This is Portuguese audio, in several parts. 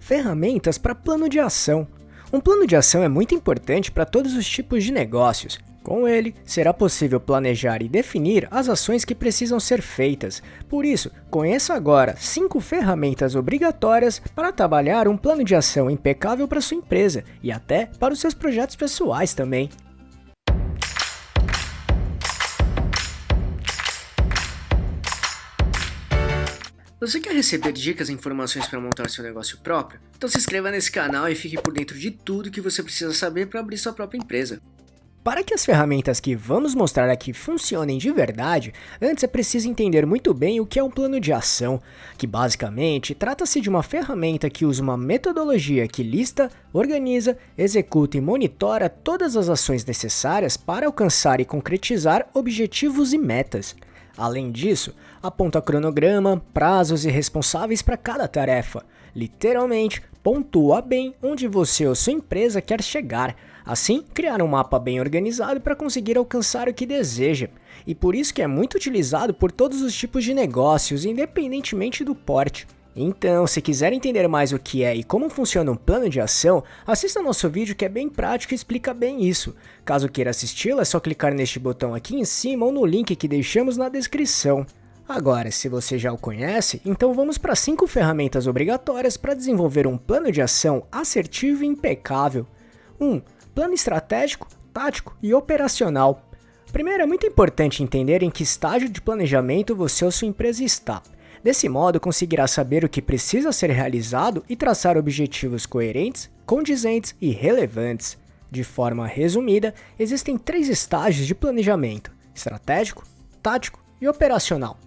Ferramentas para plano de ação. Um plano de ação é muito importante para todos os tipos de negócios. Com ele, será possível planejar e definir as ações que precisam ser feitas. Por isso, conheça agora 5 ferramentas obrigatórias para trabalhar um plano de ação impecável para sua empresa e até para os seus projetos pessoais também. Você quer receber dicas e informações para montar seu negócio próprio? Então se inscreva nesse canal e fique por dentro de tudo que você precisa saber para abrir sua própria empresa. Para que as ferramentas que vamos mostrar aqui funcionem de verdade, antes é preciso entender muito bem o que é um plano de ação, que basicamente trata-se de uma ferramenta que usa uma metodologia que lista, organiza, executa e monitora todas as ações necessárias para alcançar e concretizar objetivos e metas. Além disso, aponta cronograma, prazos e responsáveis para cada tarefa. Literalmente, pontua bem onde você ou sua empresa quer chegar. Assim, criar um mapa bem organizado para conseguir alcançar o que deseja. E por isso que é muito utilizado por todos os tipos de negócios, independentemente do porte. Então, se quiser entender mais o que é e como funciona um plano de ação, assista nosso vídeo que é bem prático e explica bem isso. Caso queira assisti-lo, é só clicar neste botão aqui em cima ou no link que deixamos na descrição. Agora, se você já o conhece, então vamos para 5 ferramentas obrigatórias para desenvolver um plano de ação assertivo e impecável. 1. Plano estratégico, tático e operacional. Primeiro, é muito importante entender em que estágio de planejamento você ou sua empresa está. Desse modo, conseguirá saber o que precisa ser realizado e traçar objetivos coerentes, condizentes e relevantes. De forma resumida, existem 3 estágios de planejamento: estratégico, tático e operacional.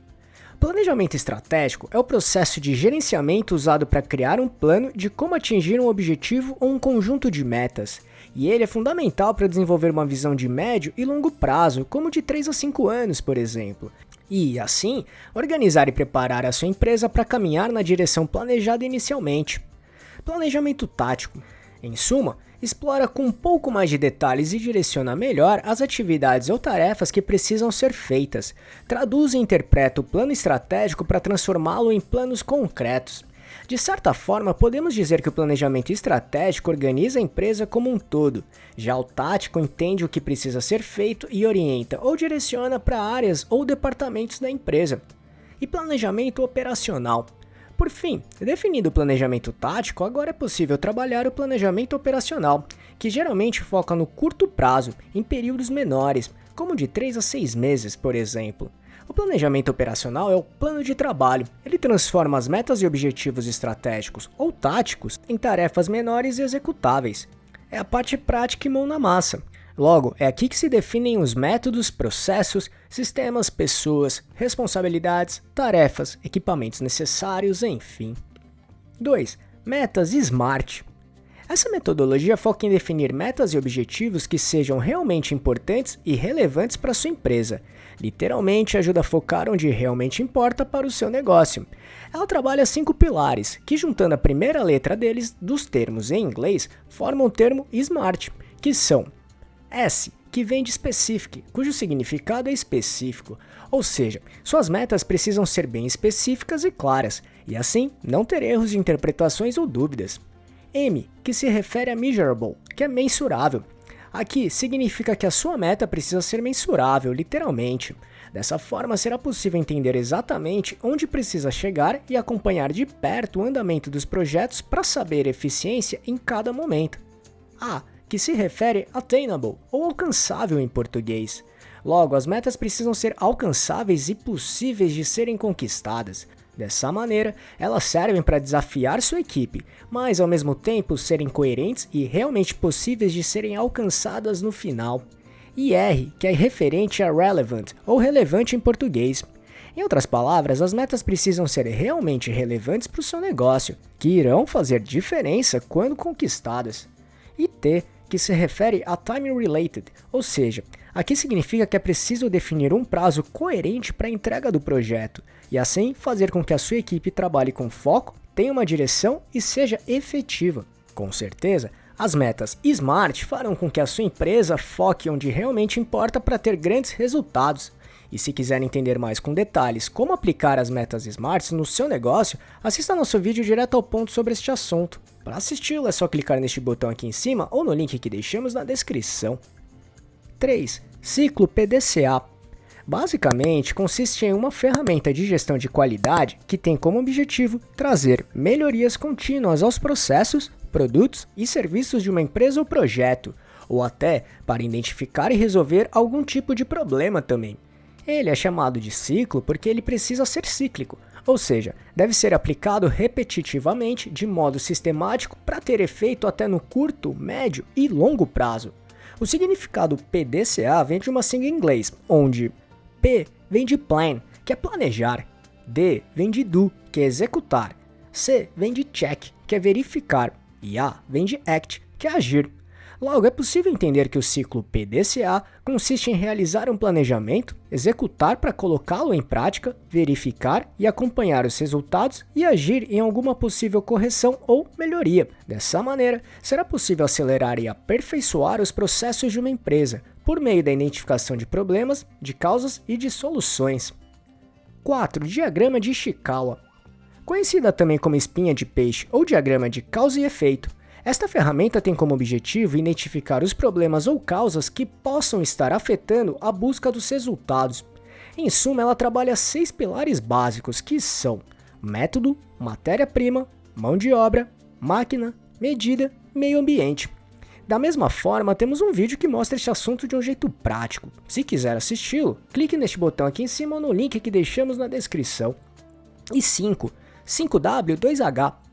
Planejamento estratégico é o processo de gerenciamento usado para criar um plano de como atingir um objetivo ou um conjunto de metas. E ele é fundamental para desenvolver uma visão de médio e longo prazo, como de 3 a 5 anos, por exemplo. E, assim, organizar e preparar a sua empresa para caminhar na direção planejada inicialmente. Planejamento tático. Em suma, explora com um pouco mais de detalhes e direciona melhor as atividades ou tarefas que precisam ser feitas. Traduz e interpreta o plano estratégico para transformá-lo em planos concretos. De certa forma, podemos dizer que o planejamento estratégico organiza a empresa como um todo. Já o tático entende o que precisa ser feito e orienta ou direciona para áreas ou departamentos da empresa. E planejamento operacional. Por fim, definido o planejamento tático, agora é possível trabalhar o planejamento operacional, que geralmente foca no curto prazo, em períodos menores, como de 3 a 6 meses, por exemplo. O planejamento operacional é o plano de trabalho. Ele transforma as metas e objetivos estratégicos ou táticos em tarefas menores e executáveis. É a parte prática e mão na massa. Logo, é aqui que se definem os métodos, processos, sistemas, pessoas, responsabilidades, tarefas, equipamentos necessários, enfim. 2. Metas SMART. Essa metodologia foca em definir metas e objetivos que sejam realmente importantes e relevantes para sua empresa. Literalmente, ajuda a focar onde realmente importa para o seu negócio. Ela trabalha 5 pilares, que juntando a primeira letra deles, dos termos em inglês, formam o termo SMART, que são S, que vem de Specific, cujo significado é específico, ou seja, suas metas precisam ser bem específicas e claras, e assim não ter erros de interpretações ou dúvidas. M, que se refere a Measurable, que é mensurável. Aqui significa que a sua meta precisa ser mensurável, literalmente. Dessa forma, será possível entender exatamente onde precisa chegar e acompanhar de perto o andamento dos projetos para saber eficiência em cada momento. A, que se refere a Attainable, ou alcançável em português. Logo, as metas precisam ser alcançáveis e possíveis de serem conquistadas. Dessa maneira, elas servem para desafiar sua equipe, mas ao mesmo tempo serem coerentes e realmente possíveis de serem alcançadas no final. E R, que é referente a Relevant, ou relevante em português. Em outras palavras, as metas precisam ser realmente relevantes para o seu negócio, que irão fazer diferença quando conquistadas. E T, que se refere a Time Related, ou seja, aqui significa que é preciso definir um prazo coerente para a entrega do projeto, e assim fazer com que a sua equipe trabalhe com foco, tenha uma direção e seja efetiva. Com certeza, as metas SMART farão com que a sua empresa foque onde realmente importa para ter grandes resultados. E se quiser entender mais com detalhes como aplicar as metas SMART no seu negócio, assista nosso vídeo direto ao ponto sobre este assunto. Para assisti-lo é só clicar neste botão aqui em cima ou no link que deixamos na descrição. 3. Ciclo PDCA. Basicamente, consiste em uma ferramenta de gestão de qualidade que tem como objetivo trazer melhorias contínuas aos processos, produtos e serviços de uma empresa ou projeto, ou até para identificar e resolver algum tipo de problema também. Ele é chamado de ciclo porque ele precisa ser cíclico, ou seja, deve ser aplicado repetitivamente de modo sistemático para ter efeito até no curto, médio e longo prazo. O significado PDCA vem de uma sigla em inglês, onde P vem de plan, que é planejar, D vem de do, que é executar, C vem de check, que é verificar, e A vem de act, que é agir. Logo, é possível entender que o ciclo PDCA consiste em realizar um planejamento, executar para colocá-lo em prática, verificar e acompanhar os resultados e agir em alguma possível correção ou melhoria. Dessa maneira, será possível acelerar e aperfeiçoar os processos de uma empresa, por meio da identificação de problemas, de causas e de soluções. 4. Diagrama de Ishikawa. Conhecida também como espinha de peixe ou diagrama de causa e efeito, esta ferramenta tem como objetivo identificar os problemas ou causas que possam estar afetando a busca dos resultados. Em suma, ela trabalha 6 pilares básicos que são método, matéria-prima, mão de obra, máquina, medida e meio ambiente. Da mesma forma, temos um vídeo que mostra este assunto de um jeito prático. Se quiser assisti-lo, clique neste botão aqui em cima ou no link que deixamos na descrição. E 5. 5W2H.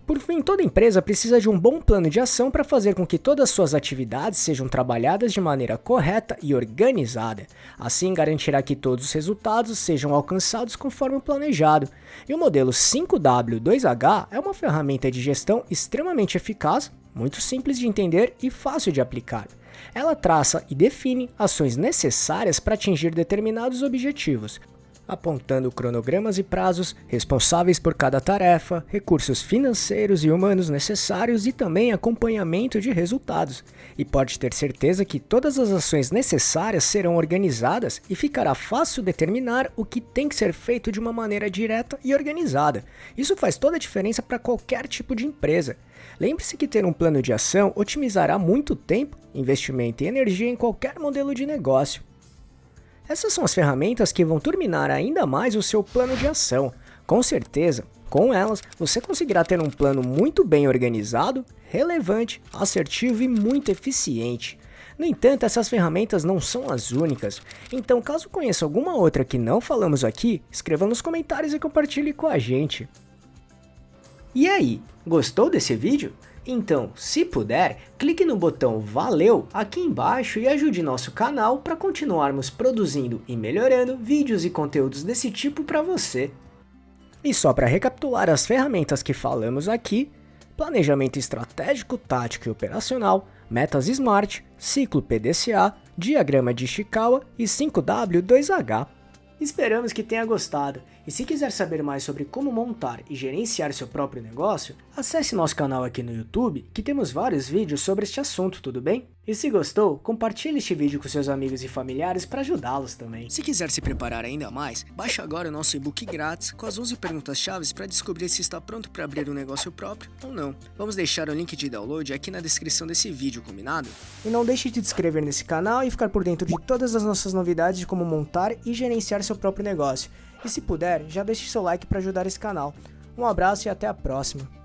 Por fim, toda empresa precisa de um bom plano de ação para fazer com que todas as suas atividades sejam trabalhadas de maneira correta e organizada. Assim, garantirá que todos os resultados sejam alcançados conforme o planejado. E o modelo 5W2H é uma ferramenta de gestão extremamente eficaz, muito simples de entender e fácil de aplicar. Ela traça e define ações necessárias para atingir determinados objetivos, apontando cronogramas e prazos, responsáveis por cada tarefa, recursos financeiros e humanos necessários e também acompanhamento de resultados. E pode ter certeza que todas as ações necessárias serão organizadas e ficará fácil determinar o que tem que ser feito de uma maneira direta e organizada. Isso faz toda a diferença para qualquer tipo de empresa. Lembre-se que ter um plano de ação otimizará muito tempo, investimento e energia em qualquer modelo de negócio. Essas são as ferramentas que vão turbinar ainda mais o seu plano de ação. Com certeza, com elas, você conseguirá ter um plano muito bem organizado, relevante, assertivo e muito eficiente. No entanto, essas ferramentas não são as únicas. Então, caso conheça alguma outra que não falamos aqui, escreva nos comentários e compartilhe com a gente. E aí, gostou desse vídeo? Então, se puder, clique no botão Valeu aqui embaixo e ajude nosso canal para continuarmos produzindo e melhorando vídeos e conteúdos desse tipo para você. E só para recapitular as ferramentas que falamos aqui: planejamento estratégico, tático e operacional, metas SMART, ciclo PDCA, diagrama de Ishikawa e 5W2H. Esperamos que tenha gostado, e se quiser saber mais sobre como montar e gerenciar seu próprio negócio, acesse nosso canal aqui no YouTube, que temos vários vídeos sobre este assunto, tudo bem? E se gostou, compartilhe este vídeo com seus amigos e familiares para ajudá-los também. Se quiser se preparar ainda mais, baixe agora o nosso e-book grátis com as 11 perguntas-chave para descobrir se está pronto para abrir um negócio próprio ou não. Vamos deixar o link de download aqui na descrição desse vídeo, combinado? E não deixe de se inscrever nesse canal e ficar por dentro de todas as nossas novidades de como montar e gerenciar seu próprio negócio. E se puder, já deixe seu like para ajudar esse canal. Um abraço e até a próxima.